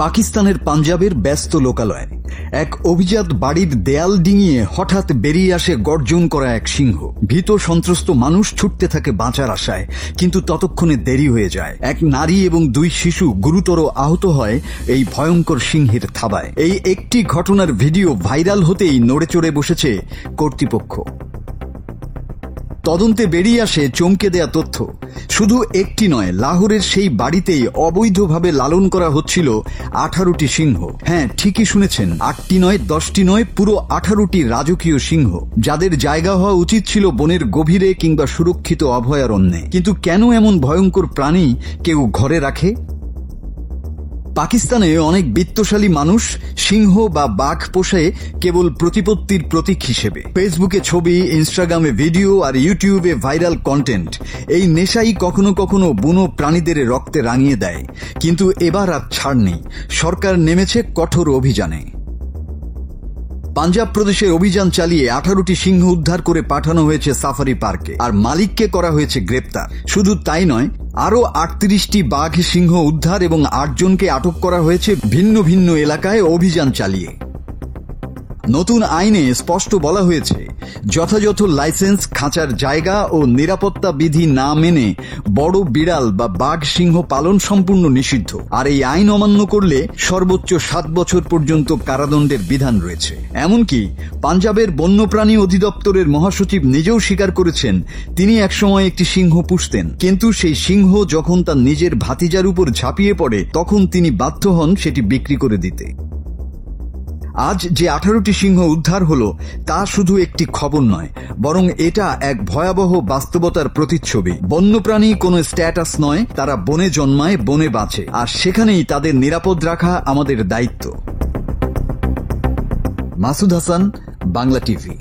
পাকিস্তানের পাঞ্জাবের ব্যস্ত লোকালয় এক অভিজাত বাড়ির দেয়াল ডিঙিয়ে হঠাৎ বেরিয়ে আসে গর্জন করা এক সিংহ। ভীত সন্ত্রস্ত মানুষ ছুটতে থাকে বাঁচার আশায়, কিন্তু ততক্ষণে দেরি হয়ে যায়। এক নারী এবং 2 শিশু গুরুতর আহত হয় এই ভয়ঙ্কর সিংহের থাবায়। এই একটি ঘটনার ভিডিও ভাইরাল হতেই নড়েচড়ে বসেছে কর্তৃপক্ষ। তদন্তে বেরিয়ে আসে চমকে দেয়া তথ্য। শুধু একটি নয়, লাহোরের সেই বাড়িতেই অবৈধভাবে লালন করা হচ্ছিল 18টি সিংহ। হ্যাঁ, ঠিকই শুনেছেন, 8টি নয়, 10টি নয়, পুরো 18টি রাজকীয় সিংহ, যাদের জায়গা হওয়া উচিত ছিল বনের গভীরে কিংবা সুরক্ষিত অভয়ারণ্যে। কিন্তু কেন এমন ভয়ঙ্কর প্রাণী কেউ ঘরে রাখে? পাকিস্তানে অনেক বিত্তশালী মানুষ সিংহ বা বাঘ পোষে কেবল প্রতিপত্তির প্রতীক হিসেবে। ফেসবুকে ছবি, ইনস্টাগ্রামে ভিডিও আর ইউটিউবে ভাইরাল কন্টেন্ট, এই নেশাই কখনো কখনো বুনো প্রাণীদের রক্তে রাঙিয়ে দেয়। কিন্তু এবার আর ছাড় নেই, সরকার নেমেছে কঠোর অভিযানে। পাঞ্জাব প্রদেশের অভিযান চালিয়ে 18টি সিংহ উদ্ধার করে পাঠানো হয়েছে সাফারি পার্কে, আর মালিককে করা হয়েছে গ্রেপ্তার। শুধু তাই নয়, আরও 38টি বাঘ সিংহ উদ্ধার এবং 8 জনকে আটক করা হয়েছে ভিন্ন ভিন্ন এলাকায় অভিযান চালিয়ে। নতুন আইনে স্পষ্ট বলা হয়েছে, যথাযথ লাইসেন্স, খাঁচার জায়গা ও নিরাপত্তা বিধি না মেনে বড় বিড়াল বা বাঘ সিংহ পালন সম্পূর্ণ নিষিদ্ধ। আর এই আইন অমান্য করলে সর্বোচ্চ 7 বছর পর্যন্ত কারাদণ্ডের বিধান রয়েছে। এমনকি পাঞ্জাবের বন্যপ্রাণী অধিদপ্তরের মহাসচিব নিজেও স্বীকার করেছেন তিনি একসময় একটি সিংহ পুষতেন, কিন্তু সেই সিংহ যখন তার নিজের ভাতিজার উপর ঝাঁপিয়ে পড়ে তখন তিনি বাধ্য হন সেটি বিক্রি করে দিতে। আজ যে 18টি সিংহ উদ্ধার হলো তা শুধু একটি খবর নয়, বরং এটা এক ভয়াবহ বাস্তবতার প্রতিচ্ছবি। বন্যপ্রাণী কোনো স্ট্যাটাস নয়, তারা বনে জন্মায়, বনে বাঁচে, আর সেখানেই তাদের নিরাপদ রাখা আমাদের দায়িত্ব। মাসুদ হাসান, বাংলা টিভি।